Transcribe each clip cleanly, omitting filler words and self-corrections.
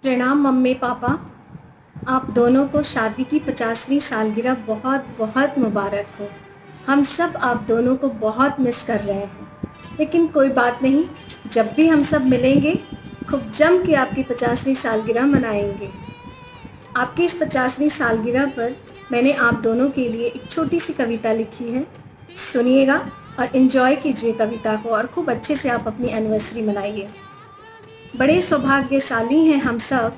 प्रणाम mummy papa. आप दोनों को शादी की 50वीं सालगिरह बहुत बहुत मुबारक हो। हम सब आप दोनों को बहुत मिस कर रहे हैं, लेकिन कोई बात नहीं। जब भी हम सब मिलेंगे खूब जम के आपकी 50वीं सालगिरह मनाएंगे। आपकी इस 50वीं सालगिरह पर मैंने आप दोनों के लिए एक छोटी सी कविता लिखी है। सुनिएगा और एंजॉय कीजिए कविता को, और खूब अच्छे से आप अपनी एनिवर्सरी मनाइए। बड़े सौभाग्यशाली हैं हम सब,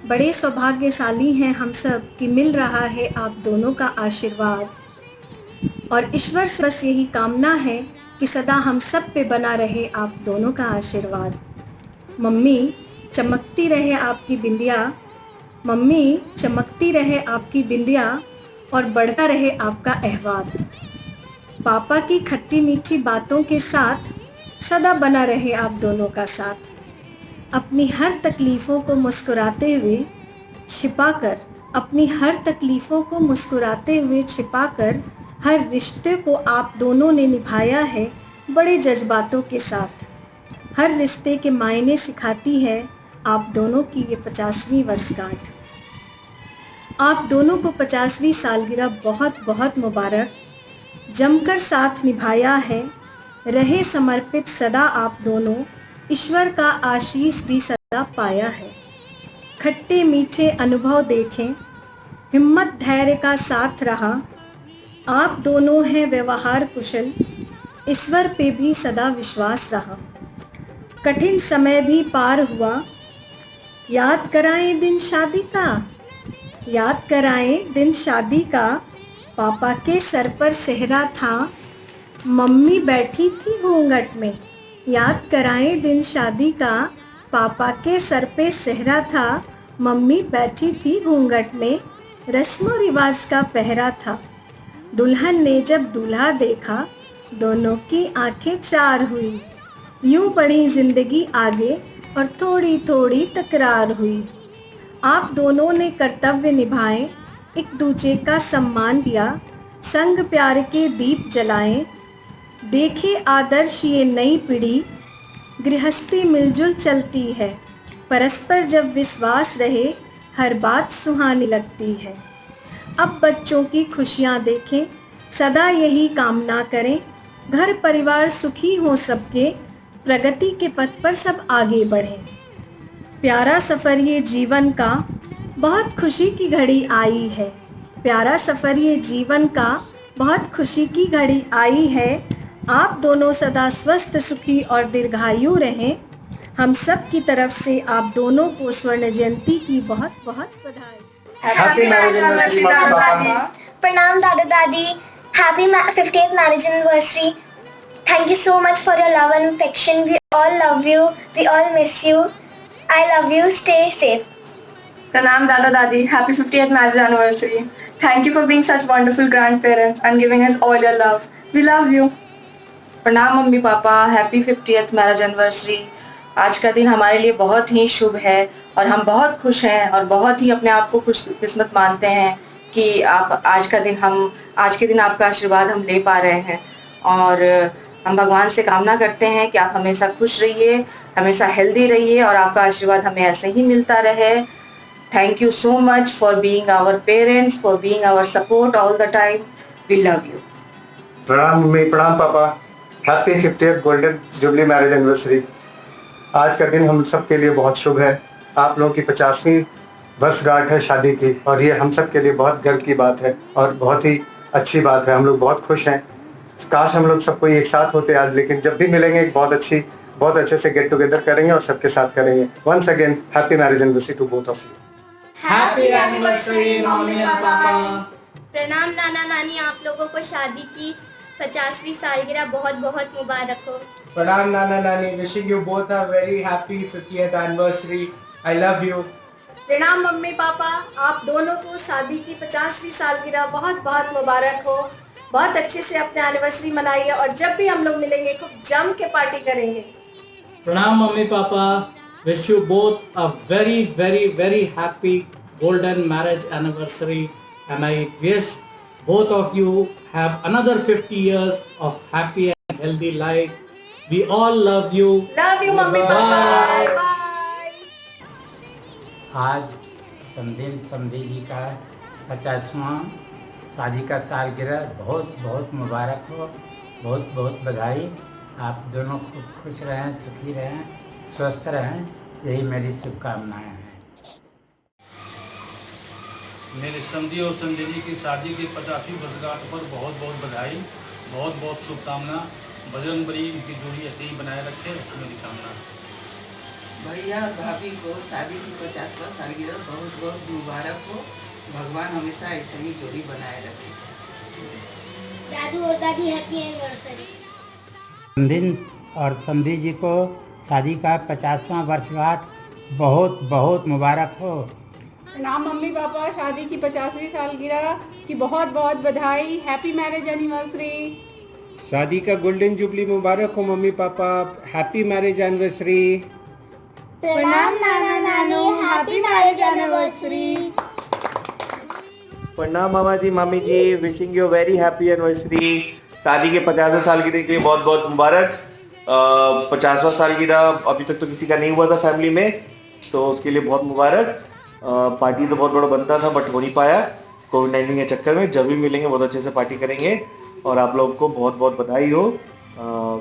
बड़े सौभाग्यशाली हैं हम सब कि मिल रहा है आप दोनों का आशीर्वाद। और ईश्वर से बस यही कामना है कि सदा हम सब पे बना रहे आप दोनों का आशीर्वाद। मम्मी चमकती रहे आपकी बिंदिया, मम्मी चमकती रहे आपकी बिंदिया, और बढ़ता रहे आपका अहवाद। पापा की खट्टी मीठी बातों के साथ सदा बना रहे आप दोनों का साथ। अपनी हर तकलीफ़ों को मुस्कुराते हुए छिपाकर, अपनी हर तकलीफ़ों को मुस्कुराते हुए छिपाकर, हर रिश्ते को आप दोनों ने निभाया है बड़े जज्बातों के साथ। हर रिश्ते के मायने सिखाती है आप दोनों की ये 50वीं वर्षगांठ। आप दोनों को 50वीं सालगिरह बहुत बहुत मुबारक। जमकर साथ निभाया है, रहे समर्पित सदा आप दोनों, ईश्वर का आशीष भी सदा पाया है। खट्टे मीठे अनुभव देखें, हिम्मत धैर्य का साथ रहा। आप दोनों हैं व्यवहार कुशल, ईश्वर पे भी सदा विश्वास रहा। कठिन समय भी पार हुआ, याद कराएं दिन शादी का, याद कराएं दिन शादी का। पापा के सर पर सेहरा था, मम्मी बैठी थी घूंघट में। याद कराएं दिन शादी का, पापा के सर पे सेहरा था, मम्मी बैठी थी घूंघट में। रस्म रिवाज का पहरा था, दुल्हन ने जब दूल्हा देखा, दोनों की आंखें चार हुई। यूं बढ़ी जिंदगी आगे और थोड़ी थोड़ी तकरार हुई। आप दोनों ने कर्तव्य निभाए, एक दूजे का सम्मान किया, संग प्यार के दीप जलाएं। देखे आदर्श ये नई पीढ़ी, गृहस्थी मिलजुल चलती है। परस्पर जब विश्वास रहे, हर बात सुहानी लगती है। अब बच्चों की खुशियाँ देखें, सदा यही कामना करें। घर परिवार सुखी हो सबके, प्रगति के पथ पर सब आगे बढ़ें। प्यारा सफ़र ये जीवन का, बहुत खुशी की घड़ी आई है। प्यारा सफ़र ये जीवन का, बहुत खुशी की घड़ी आई है। आप दोनों सदा स्वस्थ सुखी और दीर्घायु रहें। हम सब की तरफ से आप दोनों को स्वर्ण जयंती की बहुत बहुत बधाई। Happy marriage anniversary mummy papa. प्रणाम दादा दादी। Happy 50th marriage anniversary. Thank you so much for your love and affection. We all love you. We all miss you. I love you. Stay safe. प्रणाम दादा दादी। Happy 50th marriage anniversary. Thank you for being such wonderful grandparents and giving us all your love. We love you. प्रणाम mummy papa. Happy 50th marriage anniversary. आज का दिन हमारे लिए बहुत ही शुभ है और हम बहुत खुश हैं और बहुत ही अपने आप को खुशकिस्मत मानते हैं कि आप आज के दिन आपका आशीर्वाद हम ले पा रहे हैं। और हम भगवान से कामना करते हैं कि आप हमेशा खुश रहिए, हमेशा हेल्दी रहिए और आपका आशीर्वाद हमें ऐसे ही मिलता रहे। Thank you so much for being our parents, for being our support all the time. We love you. प्रणाम मम्मी, प्रणाम पापा। Happy 50th golden jubilee marriage anniversary. आज का दिन हम सब के लिए बहुत शुभ है। आप लोगों की 50वीं वर्षगांठ है शादी की, और ये हम सब के लिए बहुत गर्व की बात है और बहुत ही अच्छी बात है। हम लोग बहुत खुश हैं। काश हम लोग सब कोई एक साथ होते आज, लेकिन जब भी मिलेंगे एक बहुत अच्छे से गेट टुगेदर करेंगे और सबके साथ करेंगे। Once again happy marriage anniversary to both of you. Happy anniversary मम्मी एंड पापा। प्रणाम नाना नानी, आप लोगों को शादी की 50वीं सालगिरह बहुत बहुत मुबारक हो। प्रणाम नाना नानी, wishing you both a very happy 50th anniversary. I love you. प्रणाम मम्मी पापा, आप दोनों को शादी की 50वीं सालगिरह बहुत बहुत मुबारक हो। बहुत अच्छे से अपने एनिवर्सरी मनाइए, और जब भी हम लोग मिलेंगे खूब जम के पार्टी करेंगे। प्रणाम mummy papa, wish you both a very very very happy golden marriage anniversary, and I wish both of you have another 50 years of happy and healthy life. We all love you. Love you, mummy, Bye. papa. Bye. आज समधिन समधी जी का 50वां शादी का सालगिरह बहुत बहुत मुबारक हो। बहुत बहुत बधाई। आप दोनों खूब खुश रहें, सुखी रहें, स्वस्थ रहें, यही मेरी शुभकामनाएं हैं। मेरे समधी और समधी की शादी की 50वीं वर्षगांठ पर बहुत बहुत बधाई, बहुत बहुत शुभकामना। बजरंग बली इनकी जोड़ी ऐसे ही बनाए रखे, मेरी कामना। भैया भाभी को शादी की 50वां सालगिरह बहुत बहुत मुबारक हो। भगवान हमेशा ऐसे ही जोड़ी बनाए रखे। दादू और दादी हैप्पी एनिवर्सरी। समधिन और समधी जी को शादी का 50वां वर्षगांठ बहुत बहुत मुबारक हो। प्रणाम मम्मी पापा, शादी की 50वीं सालगिरह की बहुत बहुत बधाई। Happy marriage anniversary. शादी का गोल्डन जुबली मुबारक हो mummy papa, happy marriage anniversary. प्रणाम नाना नानी, हैप्पी मैरिज एनिवर्सरी। प्रणाम मामा जी मामी ji, wishing you very happy anniversary. शादी के 50वें सालगिरह के लिए बहुत बहुत मुबारक। 50वां सालगिरह अभी तक तो किसी का नहीं हुआ था फैमिली में, तो उसके लिए बहुत मुबारक। पार्टी तो बहुत बड़ा बनता था बट हो नहीं पाया कोविड-19 के चक्कर में। जब भी मिलेंगे बहुत अच्छे से पार्टी करेंगे और आप लोगों को बहुत बहुत बधाई हो।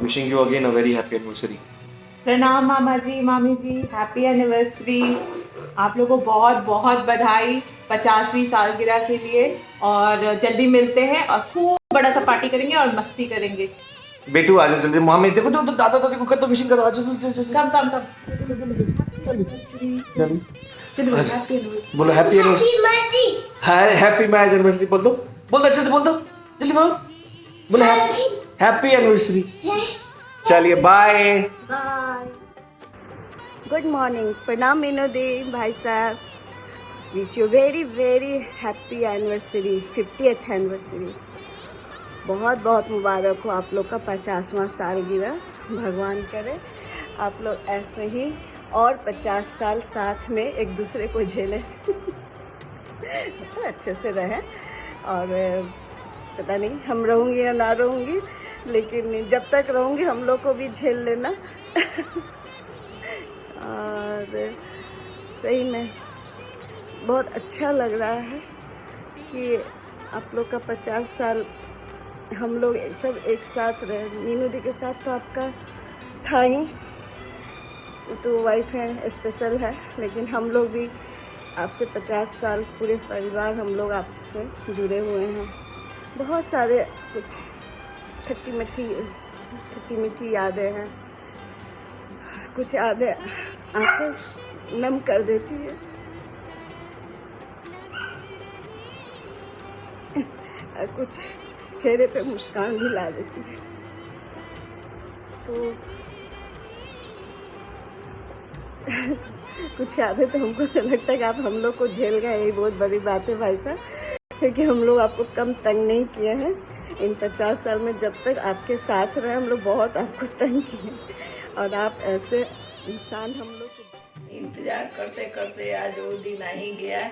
Wishing you again a very happy anniversary. प्रणाम मामा जी मामी जी, हैप्पी एनिवर्सरी। आप लोगों को बहुत बहुत बधाई 50वीं सालगिरह के लिए, और जल्दी मिलते हैं और खूब बड़ा सा पार्टी करेंगे और मस्ती करेंगे। बेटू आ जाओ जल्दी, मामी देखो तो दादा दादी को कर तो विशिंग करो। आज कम बोलो happy anniversary. Happy marriage anniversary बोल दो अच्छे से बोल दो, जल्दी बोलो हैप्पी एनिवर्सरी। चलिए बाय। Good morning. प्रणाम मीनू दी भाई साहब, wish you very very happy anniversary, 50th anniversary. बहुत बहुत मुबारक हो आप लोग का 50वां सालगिरह। भगवान करे आप लोग ऐसे ही और 50 साल साथ में एक दूसरे को झेलें मतलब अच्छे से रहें। और पता नहीं हम रहूँगी या ना रहूँगी, लेकिन जब तक रहूँगी हम लोग को भी झेल लेना और सही में बहुत अच्छा लग रहा है कि आप लोग का 50 साल हम लोग सब एक साथ रहे। मीनू दी के साथ तो आपका था ही, तो वाइफ है, स्पेशल है, लेकिन हम लोग भी आपसे 50 साल पूरे परिवार हम लोग आपसे जुड़े हुए हैं। बहुत सारे कुछ खट्टी मीठी यादें हैं, कुछ यादें आंखें नम कर देती है और कुछ चेहरे पे मुस्कान भी ला देती है। तो कुछ यादें तो हमको तो लगता है कि आप हम लोग को झेल गए, यही बहुत बड़ी बात है भाई साहब, क्योंकि हम लोग आपको कम तंग नहीं किए हैं इन 50 साल में। जब तक आपके साथ रहे हम लोग बहुत आपको तंग किए, और आप ऐसे इंसान हम लोग इंतजार करते करते आज वो दिन आ ही गया।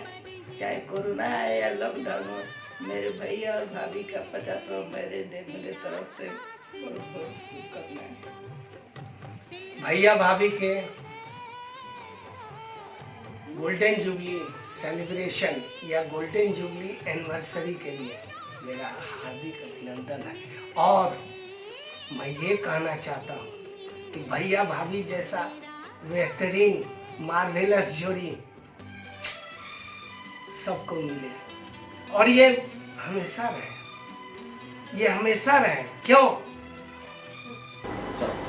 चाहे कोरोना है या लॉकडाउन हो, मेरे भैया और भाभी का 50वां मैरिज डे मेरे तरफ से बहुत बहुत शुभकामनाएं। भैया भाभी के गोल्डन जुबली सेलिब्रेशन या गोल्डन जुबली एनिवर्सरी के लिए मेरा हार्दिक अभिनंदन है। और मैं ये कहना चाहता हूँ कि भैया भाभी जैसा बेहतरीन मार्वेलस जोड़ी सबको मिले और ये हमेशा रहे। क्यों?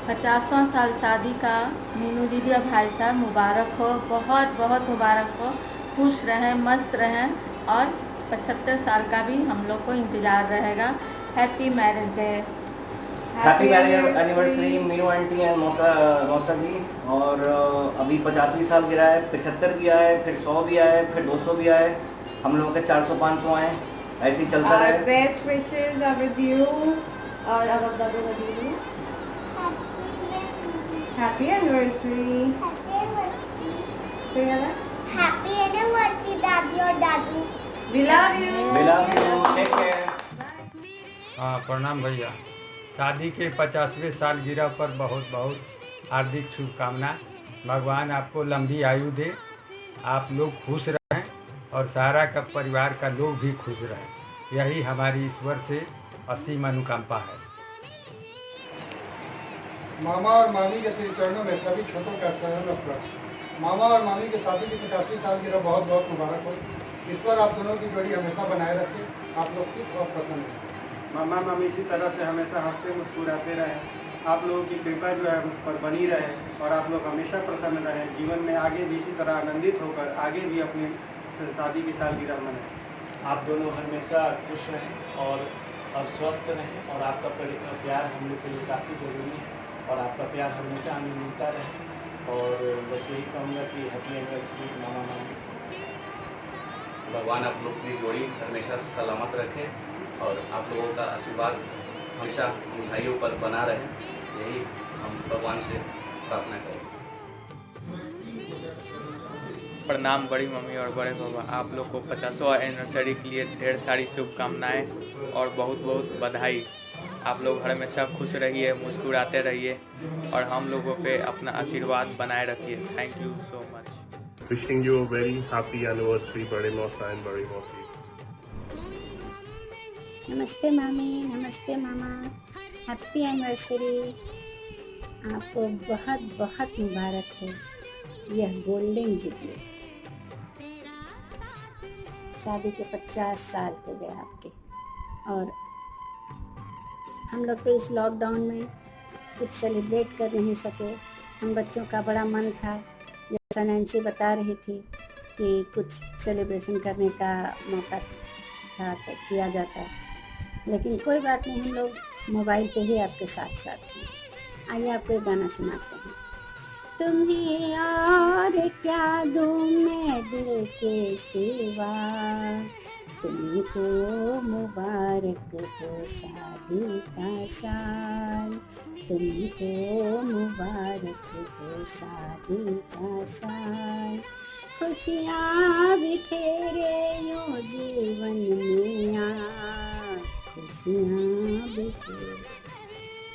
50वां साल शादी का मीनू दीदी और भाई साहब मुबारक हो, बहुत बहुत मुबारक हो। खुश रहें, मस्त रहें, और 75 साल का भी हम लोग को इंतज़ार रहेगा। Happy marriage day. Happy marriage anniversary Meenu aunty and मौसा जी। और अभी 50वीं साल गिरा है, 75 भी आए, फिर 100 भी आए, फिर 200 भी आए, हम लोगों के 400-500 आए, ऐसे ही चलता रहे। Best wishes are with you और अब दादू दादी हैप्पी एनिवर्सरी। हैप्पी एनिवर्सरी दादी और दादू। We love you. Take care. हाँ प्रणाम भैया, शादी के 50वें सालगिरह पर बहुत बहुत हार्दिक शुभकामना। भगवान आपको लंबी आयु दे आप लोग खुश रहें और सारा का परिवार का लोग भी खुश रहें। यही हमारी ईश्वर से असीम अनुकंपा है। मामा और मामी के श्री चरणों में सभी छोटों का सहन स्पर्श। मामा और मामी के शादी की 50वीं सालगिरह बहुत बहुत मुबारक हो। ईश्वर आप दोनों की जोड़ी हमेशा बनाए रखे। आप लोग खुश और प्रसन्न हैं। मामा मामी इसी तरह से हमेशा हंसते मुस्कुराते रहें। आप लोगों की कृपा जो है मुझ पर बनी रहे और आप लोग हमेशा प्रसन्न रहें। जीवन में आगे भी इसी तरह आनंदित होकर आगे भी अपनी शादी की सालगिरह मनाएं। आप दोनों हमेशा खुश रहें और स्वस्थ रहें और आपका प्यार हम लोग के लिए काफ़ी ज़रूरी है और आपका प्यार हमेशा हमें मिलता रहे। और बस यही कहूँगा कि हैप्पी एनिवर्सरी मामा मामी। भगवान आप लोग की जोड़ी हमेशा सलामत रखे और आप लोगों का आशीर्वाद हमेशा हम भाइयों पर बना रहे। यही हम भगवान से प्रार्थना करें। प्रणाम बड़ी मम्मी और बड़े पापा। आप लोग को 50वां एनिवर्सरी के लिए ढेर सारी शुभकामनाएं और बहुत बहुत बधाई। आप लोग हमेशा खुश रहिए, मुस्कुराते रहिए और हम लोगों पे अपना आशीर्वाद बनाए रखिए। Thank you so much. Wishing you a very happy anniversary, बड़े मौसा and बड़ी मौसी। नमस्ते मामी, नमस्ते मामा, हैप्पी एनिवर्सरी। आपको बहुत बहुत मुबारक हो यह गोल्डन जुबली। शादी के 50 साल हो गए आपके और हम लोग तो इस लॉकडाउन में कुछ सेलिब्रेट कर नहीं सके। हम बच्चों का बड़ा मन था, जैसा नैन्सी बता रही थी कि कुछ सेलिब्रेशन करने का मौका था तो किया जाता, लेकिन कोई बात नहीं, हम लोग मोबाइल पे ही आपके साथ साथ हैं। आइए आपको एक गाना सुनाते हैं। तुम्हें और क्या दूँ मैं दिल के सिवा, तुमको मुबारक हो शादी का साल, तुमको मुबारक हो शादी का साल। खुशियाँ बिखेरे यूँ जीवन में आ, खुशियाँ बिखेरे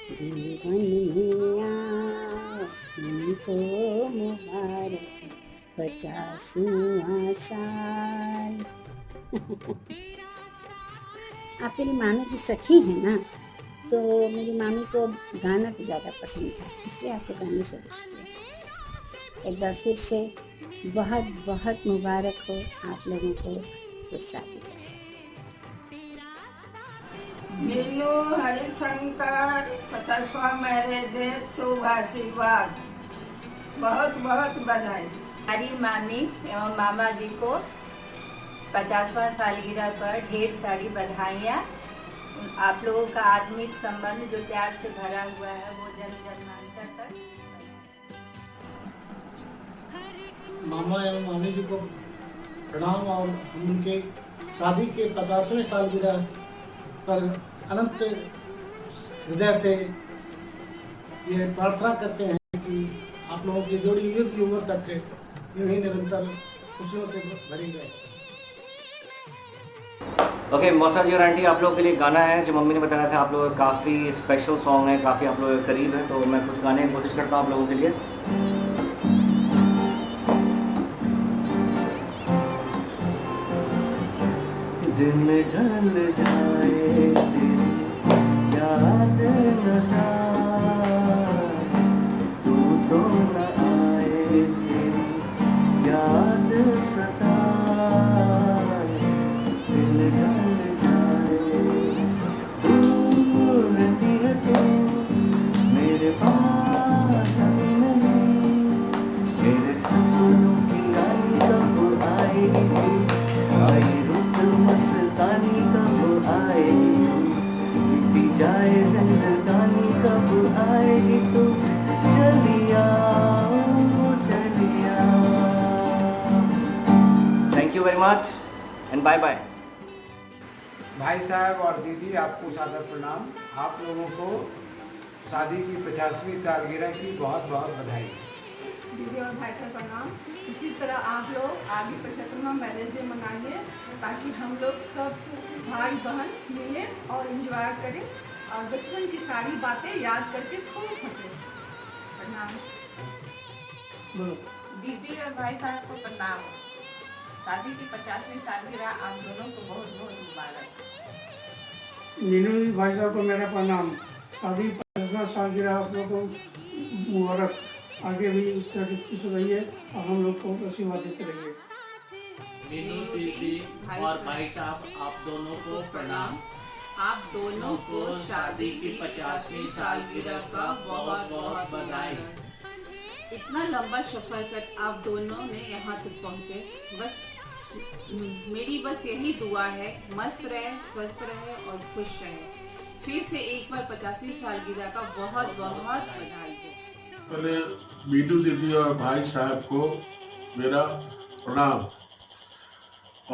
जीवन में आ, तुमको मुबारक 50वां साल। आप मेरी मामी की सखी हैं ना, तो मेरी मामी को गाना तो ज़्यादा पसंद था, इसलिए आपको गाने से विश किया। एक बार फिर से बहुत बहुत मुबारक हो आप लोगों को उस शादी का साल। मीनू हरिशंकर 50वां मैरिज डे शुभ आशीर्वाद। बहुत बहुत बधाई। हमारी मामी एवं मामा जी को 50वां सालगिरह पर ढेर सारी बधाइयाँ। आप लोगों का आत्मिक संबंध जो प्यार से भरा हुआ है वो जन्म जन्मांतर तक। मामा एवं मामी जी को प्रणाम और हम उनके शादी के 50वें सालगिरह पर अनंत हृदय से ये प्रार्थना करते हैं कि आप लोगों की जोड़ी युग युगों तक यूं ही निरंतर खुशियों से भरी रहे। ओके मौसा जी और आंटी, आप लोगों के लिए गाना है जो मम्मी ने बताया था। आप लोग काफ़ी स्पेशल सॉन्ग है, काफ़ी आप लोगों के करीब है, तो मैं कुछ गाने की कोशिश करता हूँ आप लोगों के लिए। दिन ढल जाए तेरी याद न जाए, तू तो न आए तेरी याद सताए। दिन ढल जाए दूर रहती है तू मेरे पास अभी नहीं, मेरे सपनों की आई कब आएगी, आई रुत मस्तानी कब आएगी, बीती जाए जिंदगानी कब आएगी, तू चलिया चलिया। Thank you very much and bye bye. भाई साहब और दीदी, आपको सादर प्रणाम। आप लोगों को शादी की 50वीं सालगिरह की बहुत बहुत बधाई। दीदी और भाई साहब प्रणाम। इसी तरह आप लोग आगे 75वां मैरिज डे मनाइए ताकि हम लोग सब भाई बहन मिलें और एंजॉय करें और बचपन की सारी बातें याद करके खूब हंसें। प्रणाम। दीदी और भाई साहब को प्रणाम। शादी की 50वीं सालगिरह आप दोनों को बहुत बहुत मुबारक। मीनू जी भाई साहब को मेरा प्रणाम। शादी 50वां सालगिरह आप लोग को मुबारक। आगे भी इस तरह खुश रहिए और हम लोग को आशीर्वाद देते रहिए। मीनू दीदी और भाई साहब आप दोनों को प्रणाम। आप दोनों को शादी की 50वीं सालगिरह का बहुत बहुत बधाई। इतना लंबा सफर कर आप दोनों ने यहाँ तक पहुँचे। बस मेरी यही दुआ है, मस्त रहे, स्वस्थ रहे और खुश रहे। फिर से एक बार 50वीं सालगिरह का बहुत बहुत बधाई हो। पहले मीनू दीदी और भाई साहब को मेरा प्रणाम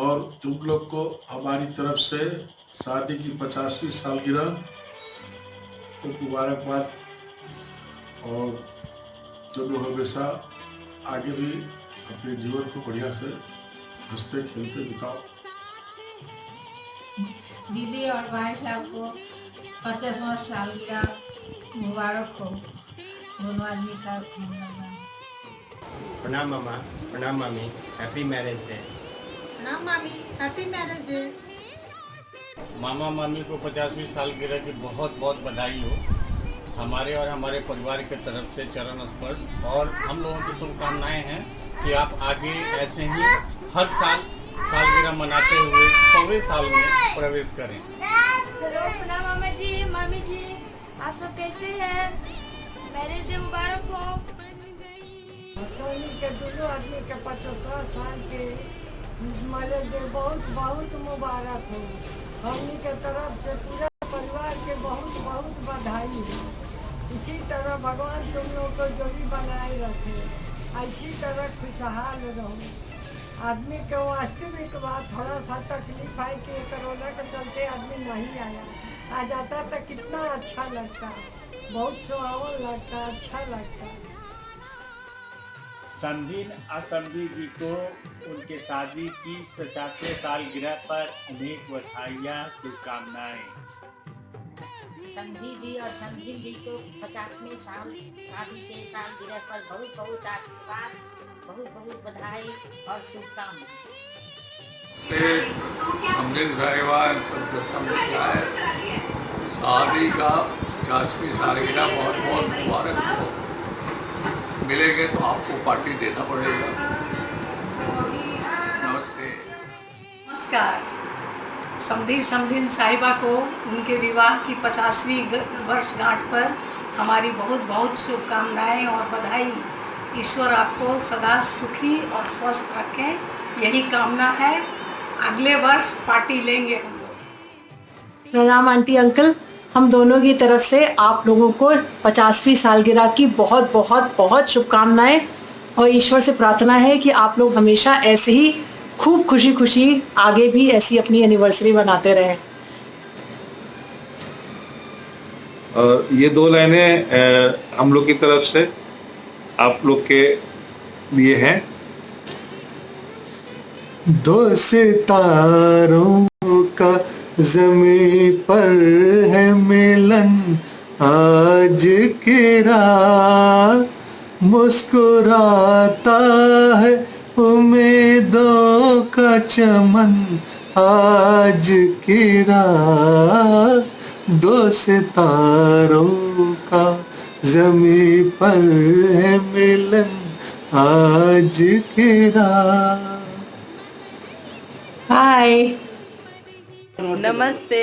और तुम लोग को हमारी तरफ से शादी की 50वीं सालगिरह को मुबारकबाद। और तुम हमेशा आगे भी अपने जीवन को बढ़िया से हंसते खेलते बिताओ। दीदी और भाई साहब को 50वां सालगिरह मुबारक हो। दोनों आदमी का प्रणाम मामा, प्रणाम मामी, हैप्पी मैरिज डे। प्रणाम मामी, हैप्पी मैरिज डे। मामा मामी को 50वीं सालगिरह की बहुत बहुत बधाई हो। हमारे और हमारे परिवार की तरफ से चरण स्पर्श और हम लोगों की शुभकामनाएं हैं कि आप आगे ऐसे ही हर साल सालगिरह मनाते हुए 100वें साल में प्रवेश करें। प्रणाम मामा जी, मामी जी, आप सब कैसे हैं? मैरिज डे मुबारक हो। के दोनों आदमी के 50वां साल के मैरिज डे बहुत बहुत मुबारक हो। हमनी के तरफ से पूरा परिवार के बहुत बहुत बधाई हो। इसी तरह भगवान तुम लोग को जोड़ी बनाए रखे, ऐसी तरह खुशहाल रहो। आदमी के वास्तविक बात थोड़ा सा तकलीफ है कि कोरोना के चलते आदमी नहीं आया। आ जाता तो कितना अच्छा लगता, बहुत सुहावन लगता, अच्छा लगता। समधीन असमधी जी को उनके शादी की 50वें सालगिरह पर अनेक बधाइयाँ, शुभकामनाएं। समधी जी और समधीन जी को 50वें साल शादी के सालगिरह पर बहुत बहुत आशीर्वाद, बहुत बहुत बधाई और शुभकामनाएं। समधीन साहिबान शादी का 50वीं सालगिरह बहुत बहुत मुबारक हो। मिलेंगे तो आपको पार्टी देना पड़ेगा। नमस्ते। नमस्कार। समधीन साहिबा को उनके विवाह की 50वीं वर्षगांठ पर हमारी बहुत बहुत शुभकामनाएं और बधाई। ईश्वर आपको सदा सुखी और स्वस्थ रखें, यही कामना है। अगले वर्ष पार्टी लेंगे हम लोग। प्रणाम आंटी अंकल, हम दोनों की तरफ से आप लोगों को 50वीं सालगिरह की बहुत बहुत बहुत शुभकामनाएं और ईश्वर से प्रार्थना है कि आप लोग हमेशा ऐसे ही खूब खुशी खुशी आगे भी ऐसी अपनी एनिवर्सरी मनाते रहें। ये दो लाइनें हम लोग की तरफ से आप लोग के लिए हैं। दो सितारों का ज़मीं पर है मिलन आज की रात, मुस्कुराता है उम्मीदों का चमन आज की रात। दो सितारों का ज़मीं पर है मिलन आज की रात। हाय, नमस्ते।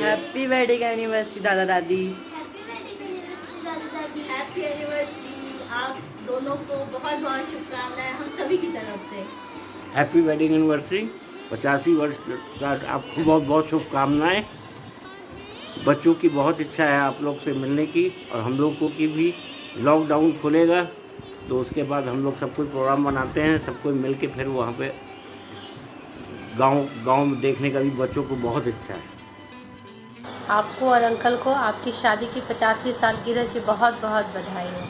हैप्पी वेडिंग एनिवर्सरी दादा दादी। Happy anniversary. आप दोनों को बहुत बहुत शुभकामनाएं हम सभी की तरफ से। हैप्पी वेडिंग एनिवर्सरी, 50वीं वर्ष का आपको बहुत बहुत शुभकामनाएं। बच्चों की बहुत इच्छा है आप लोग से मिलने की और हम लोगों की भी। लॉकडाउन खुलेगा तो उसके बाद हम लोग सब कोई प्रोग्राम बनाते हैं, सब कोई मिल के फिर वहाँ पे गांव में देखने का भी बच्चों को बहुत इच्छा है। आपको और अंकल को आपकी शादी की 50वीं सालगिरह की बहुत बहुत बधाई है।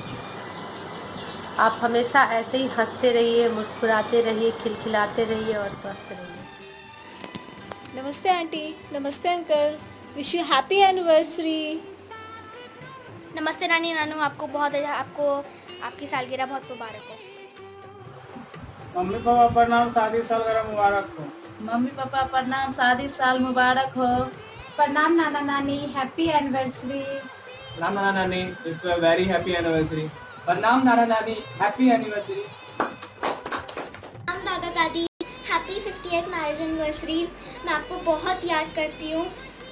आप हमेशा ऐसे ही हंसते रहिए, मुस्कुराते रहिए, खिलखिलाते रहिए और स्वस्थ रहिए। नमस्ते आंटी, नमस्ते uncle, wish you happy anniversary. नमस्ते नानी नानू, आपको आपकी सालगिरह बहुत मुबारक हो। मम्मी पापा प्रणाम, शादी सालगिरह मुबारक हो। मम्मी पापा प्रणाम, शादी साल मुबारक हो। प्रणाम नाना नानी, हैप्पी एनिवर्सरी। प्रणाम नाना नानी, it's a very happy anniversary. प्रणाम नाना नानी, हैप्पी एनिवर्सरी। प्रणाम दादा दादी, हैप्पी 50th मैरिज एनिवर्सरी। मैं आपको बहुत याद करती हूँ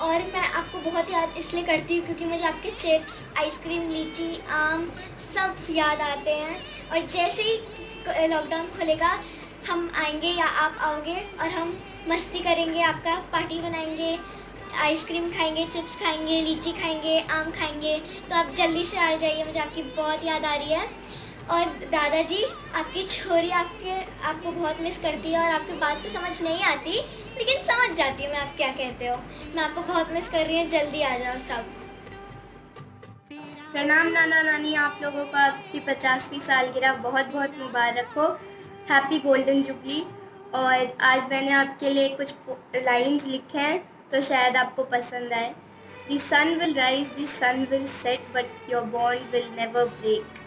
और मैं आपको बहुत याद इसलिए करती हूँ क्योंकि मुझे आपके चिप्स, आइसक्रीम, लीची, आम सब याद आते हैं। और जैसे ही लॉकडाउन खुलेगा हम आएंगे या आप आओगे और हम मस्ती करेंगे, आपका पार्टी बनाएंगे, आइसक्रीम खाएंगे, चिप्स खाएंगे, लीची खाएंगे, आम खाएंगे। तो आप जल्दी से आ जाइए, मुझे आपकी बहुत याद आ रही है। और दादाजी, आपकी छोरी आपको बहुत मिस करती है और आपकी बात तो समझ नहीं आती लेकिन समझ जाती हूँ मैं आप क्या कहते हो। मैं आपको बहुत मिस कर रही हूँ, जल्दी आ जाओ सब। प्रणाम नाना नानी, आप लोगों को आपकी 50वीं सालगिरह बहुत बहुत मुबारक हो। Happy golden jubilee. और आज मैंने आपके लिए कुछ लाइंस लिखे हैं तो शायद आपको पसंद आए। The sun will rise, the sun will set, but your bond will never break.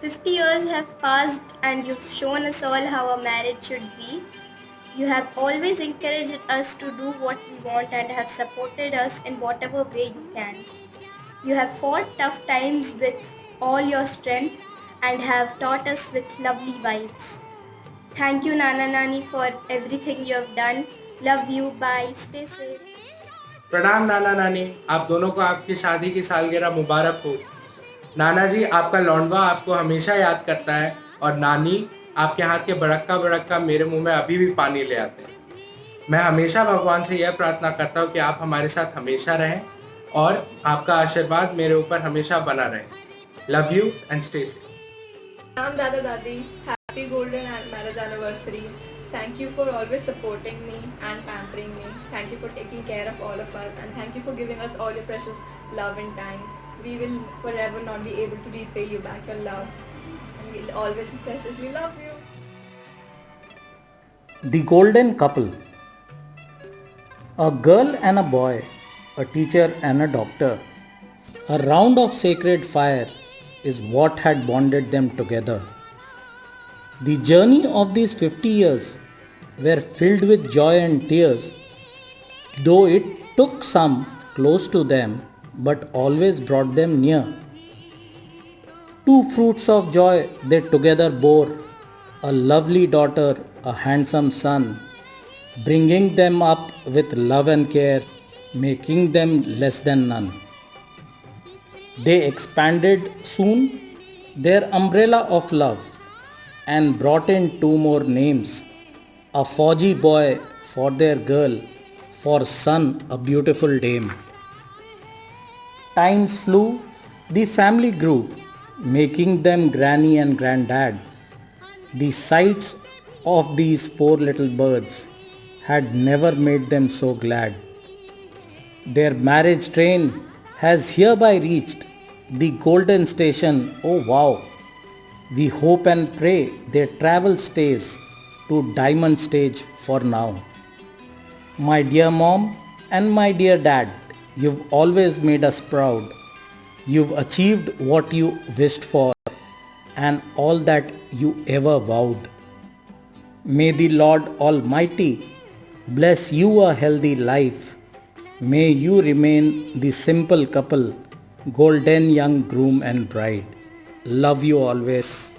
50 years have passed and you've shown us all how a marriage should be. You have always encouraged us to do what we want and have supported us in whatever way you can. You have fought tough times with all your strength and have taught us with lovely vibes. Thank you Nana Nani for everything you have done. Love you. Bye. Stay safe. प्रणाम नाना नानी, आप दोनों को आपकी शादी की सालगिरह मुबारक हो। नाना जी, आपका लौंडवा आपको हमेशा याद करता है और नानी आपके हाथ के बड़क्का बड़क्का मेरे मुंह में अभी भी पानी ले आते हैं। मैं हमेशा भगवान से यह प्रार्थना करता हूँ कि आप हमारे साथ हमेशा रहें और आपका आशीर्वाद मेरे ऊपर हमेशा बना रहे। Love you and stay safe. प्रणाम दादा दादी, happy golden marriage anniversary. Thank you for always supporting me and pampering me. Thank you for taking care of all of us and thank you for giving us all your precious love and time. We will forever not be able to repay you back your love. And we will always preciously love you. The Golden Couple. A girl and a boy, a teacher and a doctor. A round of sacred fire is what had bonded them together. The journey of these 50 years were filled with joy and tears, though it took some close to them but always brought them near. Two fruits of joy they together bore, a lovely daughter, a handsome son, bringing them up with love and care, making them less than none. They expanded soon their umbrella of love and brought in two more names, a Fauji boy for their girl, for son a beautiful dame. Times flew, the family grew, making them granny and granddad. The sights of these four little birds had never made them so glad. Their marriage train has hereby reached the golden station, oh wow! We hope and pray their travel stays to diamond stage for now. My dear mom and my dear dad, you've always made us proud. You've achieved what you wished for and all that you ever vowed. May the Lord Almighty bless you a healthy life. May you remain the simple couple, golden young groom and bride. Love you always.